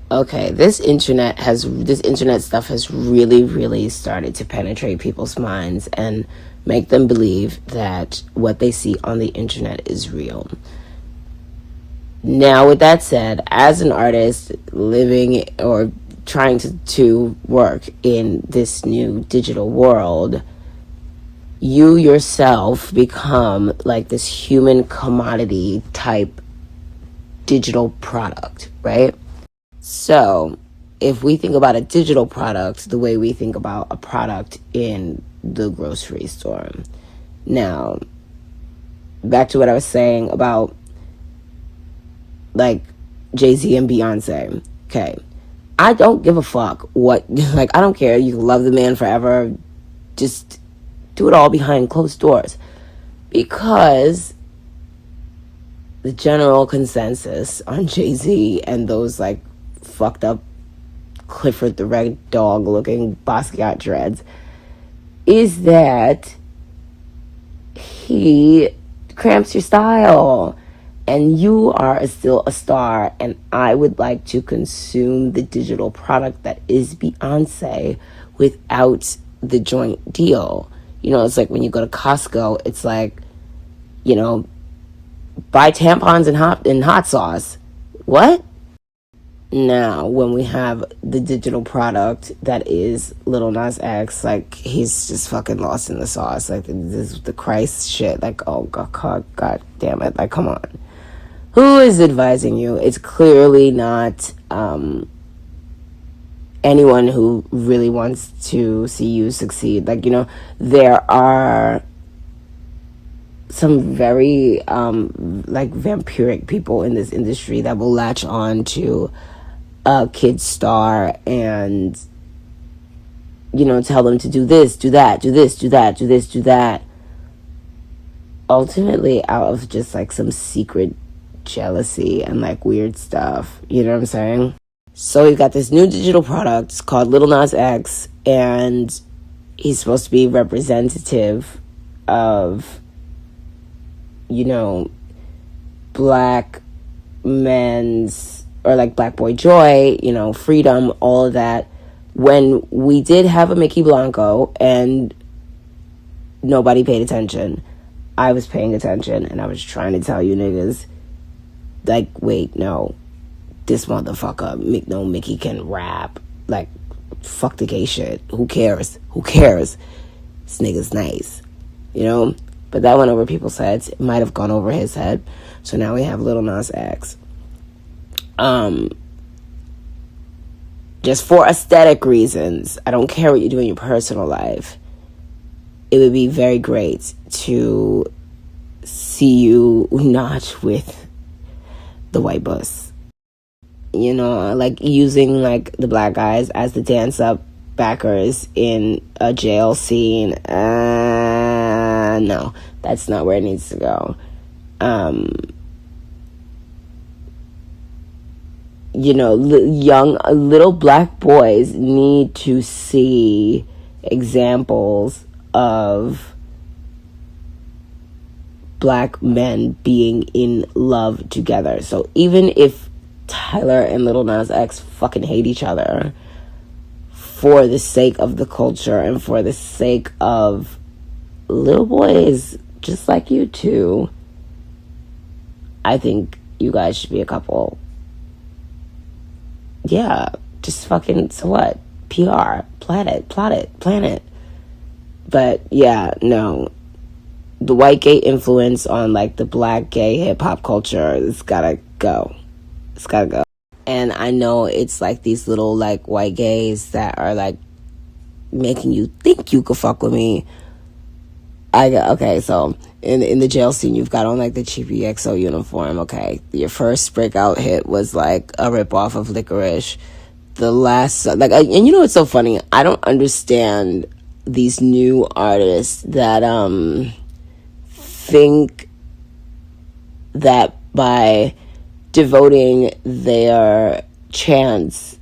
Okay, this internet stuff has really, really started to penetrate people's minds and make them believe that what they see on the internet is real. Now, with that said, as an artist living or trying to work in this new digital world, you yourself become like this human commodity type digital product, right? So if we think about a digital product the way we think about a product in the grocery store. Now, back to what I was saying about like Jay-Z and Beyonce. Okay. I don't give a fuck what, like, I don't care. You can love the man forever. Just do it all behind closed doors. Because the general consensus on Jay-Z and those, like, fucked up Clifford the Red Dog looking Basquiat dreads is that he cramps your style. And you are still a star, and I would like to consume the digital product that is Beyonce without the joint deal. You know, it's like when you go to Costco, it's like, you know, buy tampons and hot sauce. What? Now, when we have the digital product that is Lil Nas X, like, he's just fucking lost in the sauce. Like, this is the Christ shit. Like, oh, God damn it. Like, come on. Who is advising you? It's clearly not anyone who really wants to see you succeed. Like, you know, there are some very, like, vampiric people in this industry that will latch on to a kid star and, you know, tell them to do this, do that, do this, do that, do this, do that. Ultimately, out of just, like, some secret jealousy and like weird stuff, you know what I'm saying? So we've got this new digital product called Lil Nas X, and he's supposed to be representative of, you know, black men's, or like black boy joy, you know, freedom, all of that. When we did have a Mickey Blanco and nobody paid attention, I was paying attention and I was trying to tell you niggas, like, wait, no, this motherfucker, Mickey can rap. Like, fuck the gay shit. Who cares? This nigga's nice, you know? But that went over people's heads. It might have gone over his head. So now we have Lil Nas X. Just for aesthetic reasons, I don't care what you do in your personal life, it would be very great to see you not with the white bus, you know, like using like the black guys as the dance up backers in a jail scene. No, that's not where it needs to go. You know, little black boys need to see examples of black men being in love together. So even if Tyler and Lil Nas X fucking hate each other, for the sake of the culture and for the sake of little boys just like you two, I think you guys should be a couple. Yeah, just fucking, so what? PR, plot it. But yeah, no. The white gay influence on like the black gay hip hop culture, it's gotta go. And I know it's like these little like white gays that are like making you think you could fuck with me. Okay, so in the jail scene, you've got on like the cheapy EXO uniform. Okay, your first breakout hit was like a ripoff of Licorice. The last, like, and you know what's so funny? I don't understand these new artists that think that by devoting their chance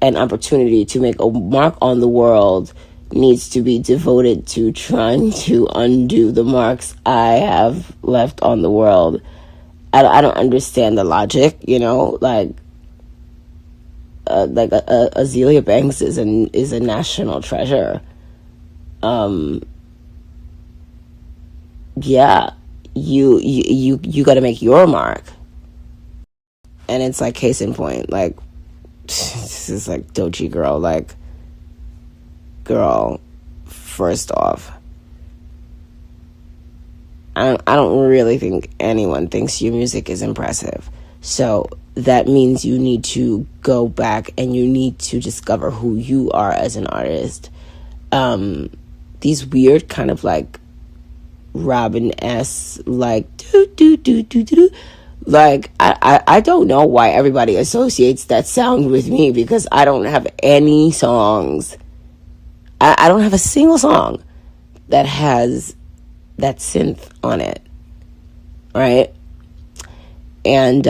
and opportunity to make a mark on the world needs to be devoted to trying to undo the marks I have left on the world. I don't understand the logic, you know, like, Azealia Banks is a national treasure. Yeah, you got to make your mark. And it's like, case in point, like, this is like Doechii girl, like, girl, first off, I don't really think anyone thinks your music is impressive. So that means you need to go back and you need to discover who you are as an artist. These weird kind of like Robin-esque, like, do. Like, I don't know why everybody associates that sound with me, because I don't have any songs. I don't have a single song that has that synth on it, right? And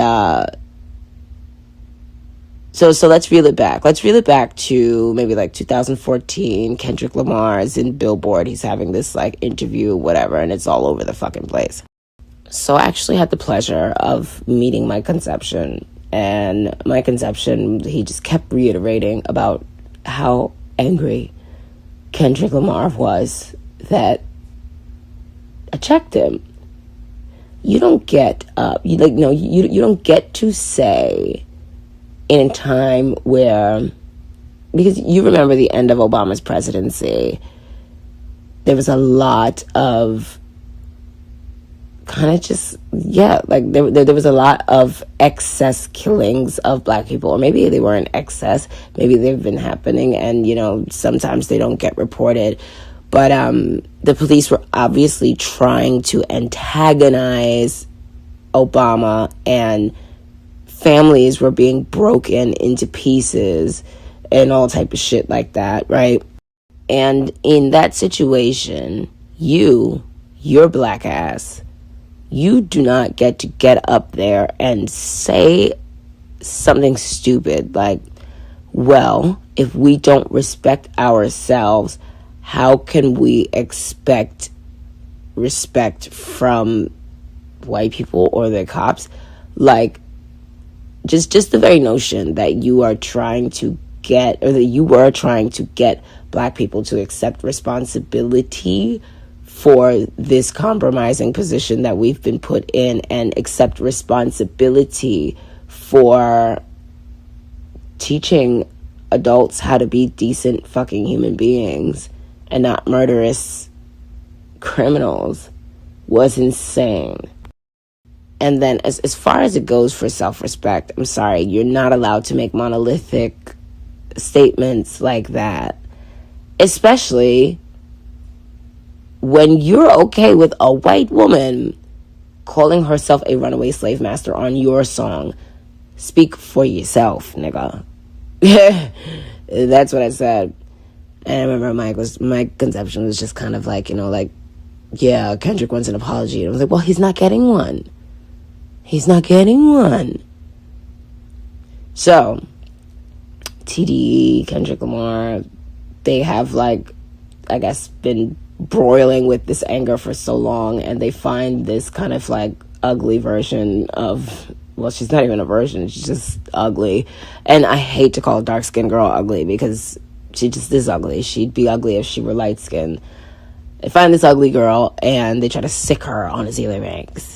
so let's reel it back. Let's reel it back to maybe like 2014. Kendrick Lamar is in Billboard. He's having this like interview, whatever, and it's all over the fucking place. So I actually had the pleasure of meeting Mike Conception. And Mike Conception, he just kept reiterating about how angry Kendrick Lamar was that I checked him. You don't get you don't get to say in a time where, because you remember the end of Obama's presidency, there was a lot of kind of just, yeah, like there was a lot of excess killings of black people, or maybe they weren't excess, maybe they've been happening, and sometimes they don't get reported, but the police were obviously trying to antagonize Obama, and families were being broken into pieces and all type of shit like that, right? And in that situation, your black ass, you do not get to get up there and say something stupid like, well, if we don't respect ourselves, how can we expect respect from white people or the cops? Like, just the very notion that you are trying to get, or that you were trying to get black people to accept responsibility for this compromising position that we've been put in, and accept responsibility for teaching adults how to be decent fucking human beings and not murderous criminals, was insane. And then as far as it goes for self-respect, I'm sorry, you're not allowed to make monolithic statements like that, especially when you're okay with a white woman calling herself a runaway slave master on your song. Speak for yourself, nigga. That's what I said. And I remember Mike Conception was just kind of like, yeah, Kendrick wants an apology. And I was like, well, he's not getting one. He's not getting one. So, TDE, Kendrick Lamar, they have, like, I guess, been broiling with this anger for so long, and they find this kind of, like, ugly version of, well, she's not even a version, she's just ugly. And I hate to call a dark-skinned girl ugly, because she just is ugly. She'd be ugly if she were light-skinned. They find this ugly girl, and they try to sick her on Azealia Banks.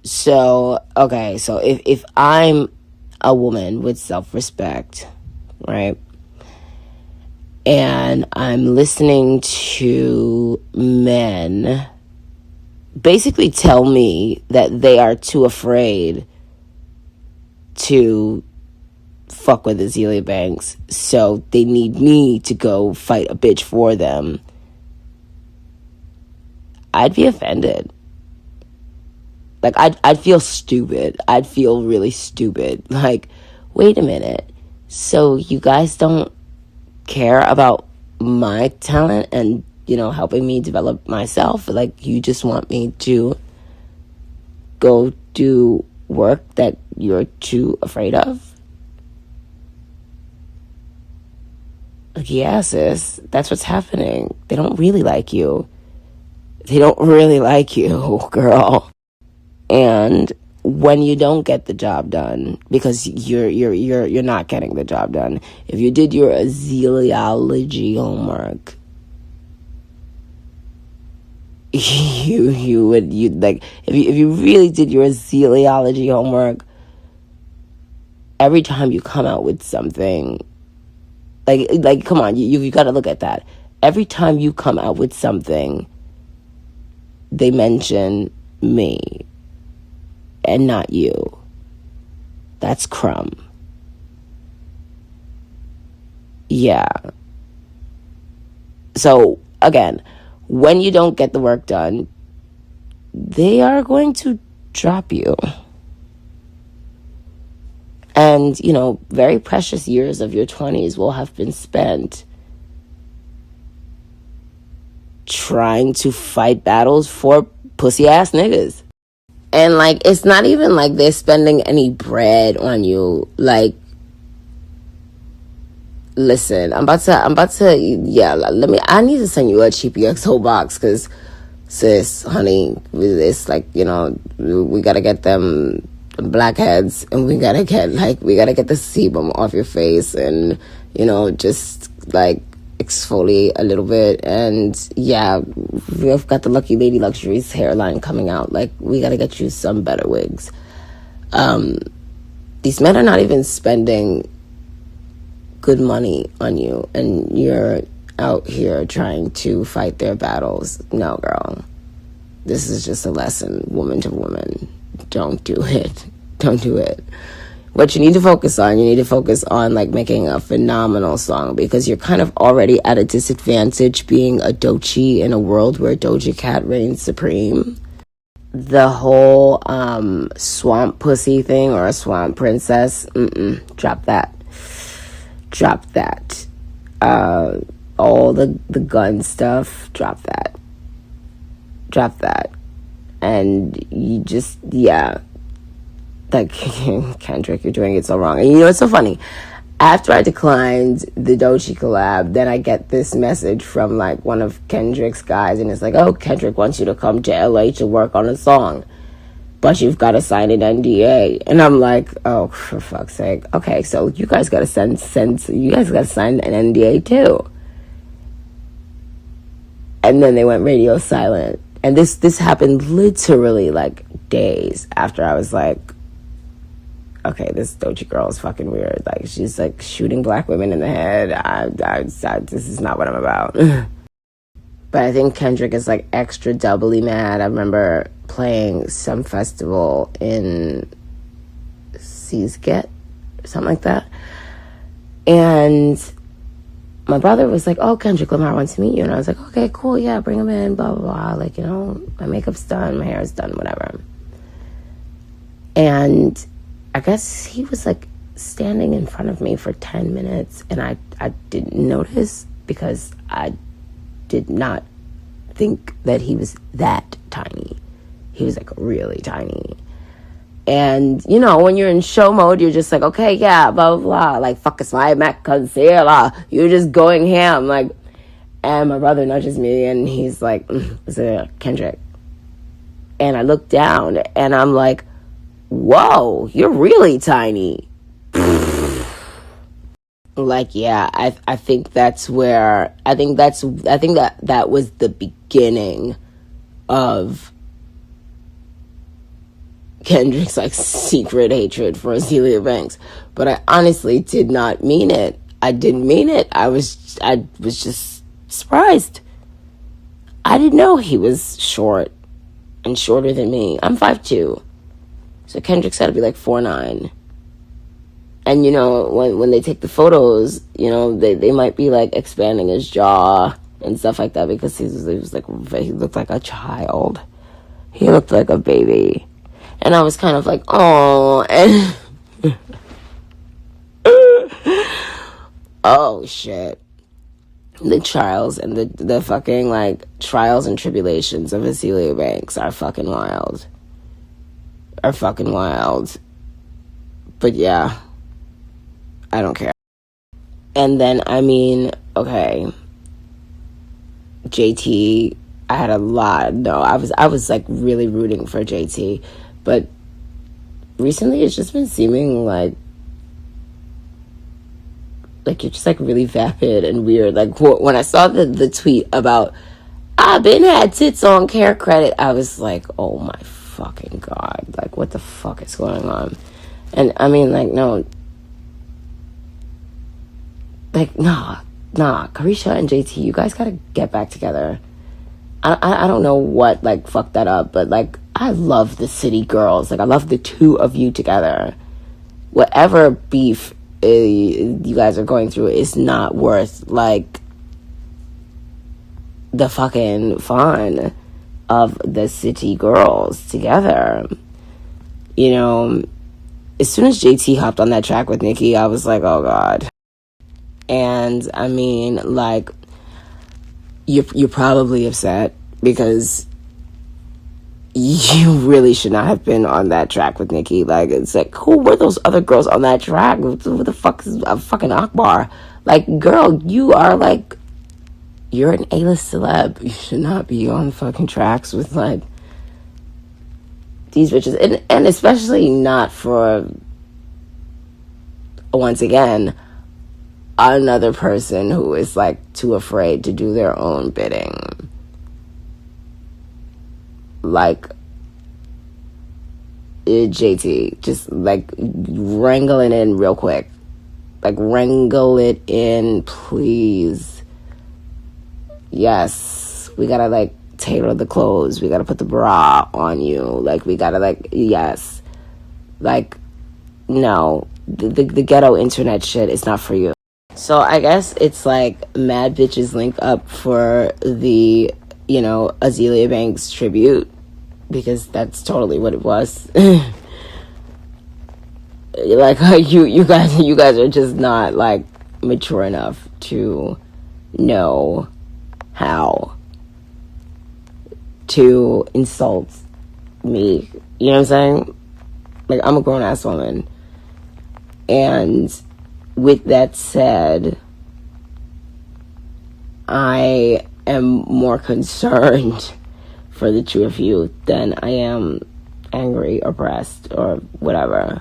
So, okay, so if I'm a woman with self-respect, right, and I'm listening to men basically tell me that they are too afraid to fuck with Azealia Banks, so they need me to go fight a bitch for them, I'd be offended. Like, I'd feel stupid. I'd feel really stupid. Like, wait a minute. So you guys don't care about my talent and, helping me develop myself? Like, you just want me to go do work that you're too afraid of? Like, yeah, sis, that's what's happening. They don't really like you. They don't really like you, girl. And when you don't get the job done, because you're not getting the job done, if you did your Azealiology homework, you'd like, if you really did your Azealiology homework, every time you come out with something, like come on, you got to look at that. Every time you come out with something, they mention me and not you. That's crumb. Yeah. So again, when you don't get the work done, they are going to drop you. And, you know, very precious years of your 20s will have been spent trying to fight battles for pussy ass niggas. And like, it's not even like they're spending any bread on you. Like, listen, I'm about to, yeah, I need to send you a cheap EXO box, because, sis, honey, it's like, you know, we gotta get them blackheads, and we gotta get the sebum off your face, and, you know, just, like, exfoliate a little bit. And yeah, we've got the Lucky Lady Luxuries hairline coming out. Like, we gotta get you some better wigs. These men are not even spending good money on you, and you're out here trying to fight their battles. No, girl, this is just a lesson, woman to woman. Don't do it. Don't do it. What you need to focus on, like, making a phenomenal song, because you're kind of already at a disadvantage being a Doechii in a world where Doja Cat reigns supreme. The whole swamp pussy thing, or a swamp princess, drop that. All the gun stuff, drop that. And you just, yeah, like, Kendrick, you're doing it so wrong. And you know, it's so funny, after I declined the Doechii collab, then I get this message from, like, one of Kendrick's guys, and it's like, oh, Kendrick wants you to come to LA to work on a song, but you've got to sign an NDA. And I'm like, oh, for fuck's sake. Okay, so you guys got to sign an NDA too. And then they went radio silent. And this happened literally, like, days after I was like, okay, this Doechii girl is fucking weird. Like, she's, like, shooting black women in the head. This is not what I'm about. But I think Kendrick is, like, extra doubly mad. I remember playing some festival in Seasget, something like that. And my brother was like, oh, Kendrick Lamar wants to meet you. And I was like, okay, cool, yeah, bring him in, blah, blah, blah. Like, you know, my makeup's done, my hair is done, whatever. And I guess he was, like, standing in front of me for 10 minutes, and I didn't notice, because I did not think that he was that tiny. He was, like, really tiny. And, you know, when you're in show mode, you're just like, okay, yeah, blah, blah, blah. Like, fuck is my Mac concealer. You're just going ham. Like, and my brother nudges me, and he's like, is it Kendrick? And I look down, and I'm like, whoa, you're really tiny. Like, yeah, I think that was the beginning of Kendrick's, like, secret hatred for Azealia Banks. But I honestly did not mean it. I didn't mean it. I was just surprised. I didn't know he was short and shorter than me. I'm 5'2". So Kendrick's got to be like 4'9". And, you know, when they take the photos, you know, they might be, like, expanding his jaw and stuff like that, because he looked like a child. He looked like a baby. And I was kind of like, oh, and oh, shit. The trials and the fucking, like, trials and tribulations of Azealia Banks are fucking wild. But yeah, I don't care. And then, I mean, okay, JT, I was like really rooting for JT, but recently it's just been seeming like you're just like really vapid and weird. Like when I saw the tweet about I've been had tits on care credit, I was like, oh my fucking god, like what the fuck is going on? And I mean, like, no, like nah, Carisha and JT, you guys gotta get back together. I don't know what like fucked that up, but like I love the City Girls. Like I love the two of you together. Whatever beef you guys are going through is not worth like the fucking fun of the City Girls together. You know, as soon as JT hopped on that track with Nicki, I was like, oh god. And I mean, like, you're probably upset because you really should not have been on that track with Nicki. Like, it's like, who were those other girls on that track? Who the fuck is a fucking Akbar? Like, girl, you are like, you're an A-list celeb. You should not be on fucking tracks with like these bitches, and especially not for, once again, another person who is like too afraid to do their own bidding. Like JT, just like wrangle it in real quick. Like wrangle it in, please. Yes, we gotta like tailor the clothes. We gotta put the bra on you. Like we gotta like, yes. Like, no, the ghetto internet shit is not for you. So I guess it's like mad bitches link up for the, you know, Azealia Banks tribute, because that's totally what it was. Like you guys are just not like mature enough to know how to insult me. You know what I'm saying? Like, I'm a grown ass woman, and with that said, I am more concerned for the two of you than I am angry, oppressed, or whatever.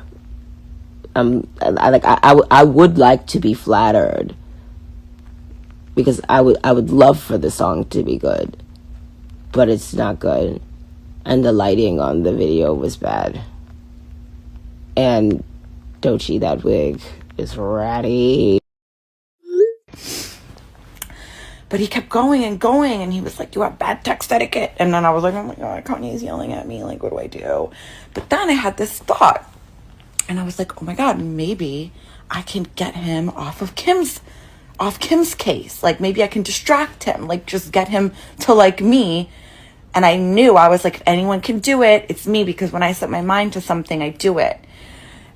I would like to be flattered, because I would love for the song to be good, but it's not good, and the lighting on the video was bad, and Doechii, that wig is ratty. But he kept going, and he was like, you have bad text etiquette. And then I was like, oh my god, Kanye's yelling at me, like, what do I do? But then I had this thought, and I was like, oh my god, maybe I can get him off Kim's case. Like, maybe I can distract him, like, just get him to like me. And I knew, I was like, if anyone can do it, it's me, because when I set my mind to something, I do it.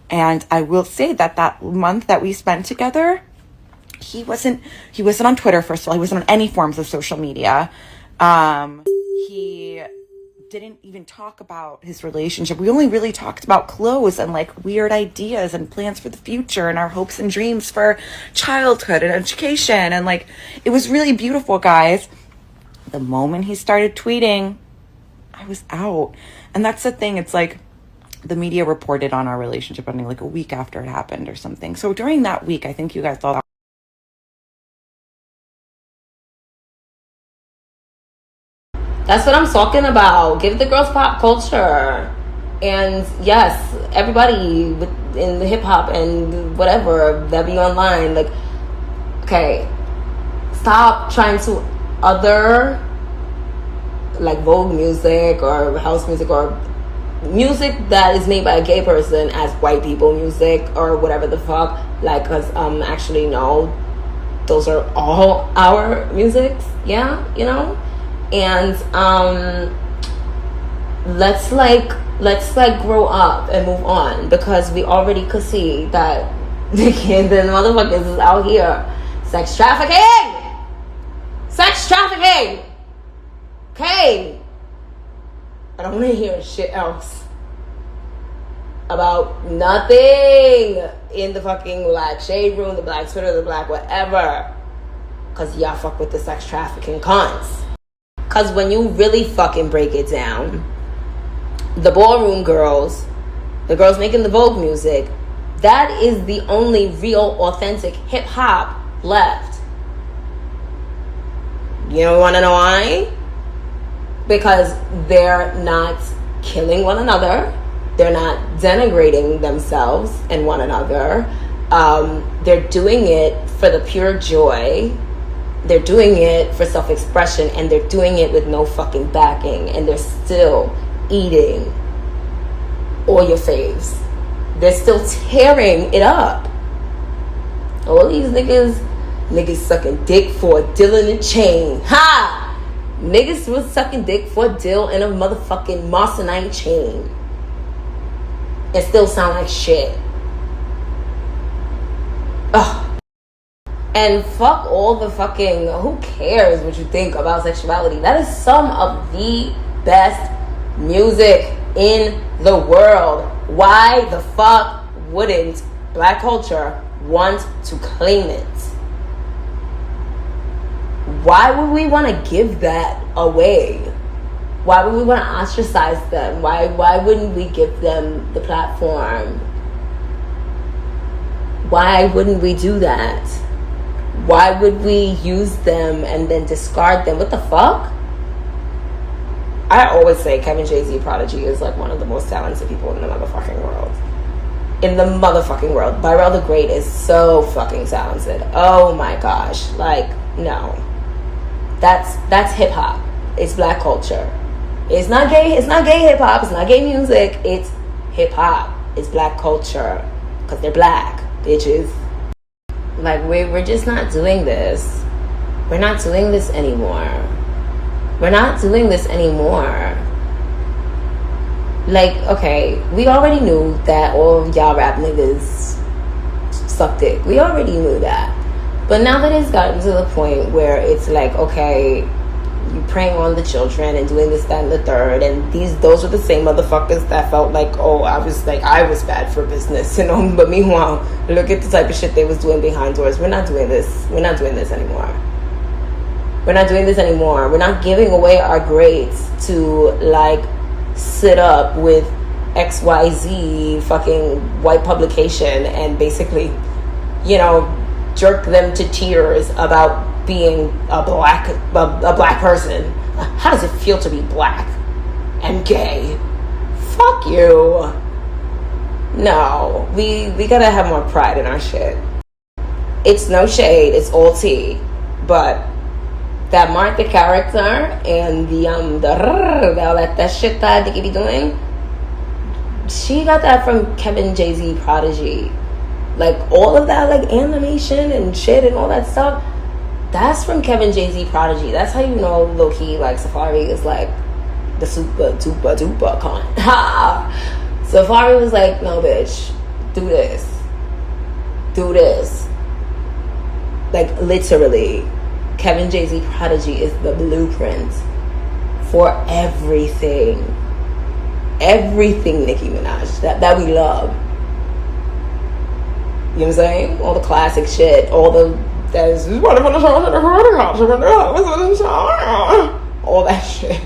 And I will say that month that we spent together, he wasn't on Twitter, first of all. He wasn't on any forms of social media. He didn't even talk about his relationship. We only really talked about clothes and like weird ideas and plans for the future and our hopes and dreams for childhood and education. And like, it was really beautiful, guys. The moment he started tweeting, I was out. And that's the thing. It's like, the media reported on our relationship ending like a week after it happened or something. So during that week, I think you guys thought, that's what I'm talking about. Give the girls pop culture. And yes, everybody in the hip hop and whatever that be online, like, okay, stop trying to other like Vogue music or house music or music that is made by a gay person as white people music or whatever the fuck. Like, cause actually no, those are all our musics. Yeah, you know. And let's grow up and move on, because we already could see that the motherfuckers is out here sex trafficking. Okay, I don't want to hear shit else about nothing in the fucking black shade room, the black Twitter, the black whatever, because y'all fuck with the sex trafficking cons. Because when you really fucking break it down, the ballroom girls The girls making the Vogue music. That is the only real, authentic hip-hop left. You don't want to know why? Because they're not killing one another. They're not denigrating themselves and one another. They're doing it for the pure joy. They're doing it for self-expression, and they're doing it with no fucking backing, and they're still eating all your faves. They're still tearing it up. All these niggas sucking dick for a deal in a chain. Ha! Niggas was sucking dick for a deal in a motherfucking Marcenite chain. It still sound like shit. Ugh. And fuck all the fucking, who cares what you think about sexuality? That is some of the best music in the world. Why the fuck wouldn't black culture want to claim it? Why would we want to give that away? Why would we want to ostracize them? Why wouldn't we give them the platform? Why wouldn't we do that? Why would we use them and then discard them? What the fuck? I always say Kevin Jay-Z Prodigy is like one of the most talented people in the motherfucking world. In the motherfucking world. Byrell the Great is so fucking talented. Oh my gosh. Like, no. That's hip hop. It's black culture. It's not gay hip hop. It's not gay music. It's hip hop. It's black culture. Because they're black, bitches. Like, we're just not doing this. We're not doing this anymore. We're not doing this anymore. Like, okay, we already knew that all of y'all rap niggas suck dick. We already knew that. But now that it's gotten to the point where it's like, okay, you preying on the children and doing this, that, and the third, and those are the same motherfuckers that felt like, oh, I was bad for business, you know. But meanwhile, look at the type of shit they was doing behind doors. We're not doing this. We're not doing this anymore. We're not doing this anymore. We're not giving away our grades to like sit up with XYZ fucking white publication and basically, you know, jerk them to tears about being a black person. How does it feel to be black and gay? Fuck you. No, we gotta have more pride in our shit. It's no shade, it's all tea. But that Martha character and all that shit that they be doing, she got that from Kevin Jay-Z Prodigy. Like all of that, like animation and shit and all that stuff, that's from Kevin Jay-Z Prodigy. That's how you know low-key like Safari is like the super duper duper con. Ha! Safari was like, no bitch, do this. Like literally, Kevin Jay-Z Prodigy is the blueprint for everything Nicki Minaj that we love. You know what I'm saying? All the classic shit, all that shit.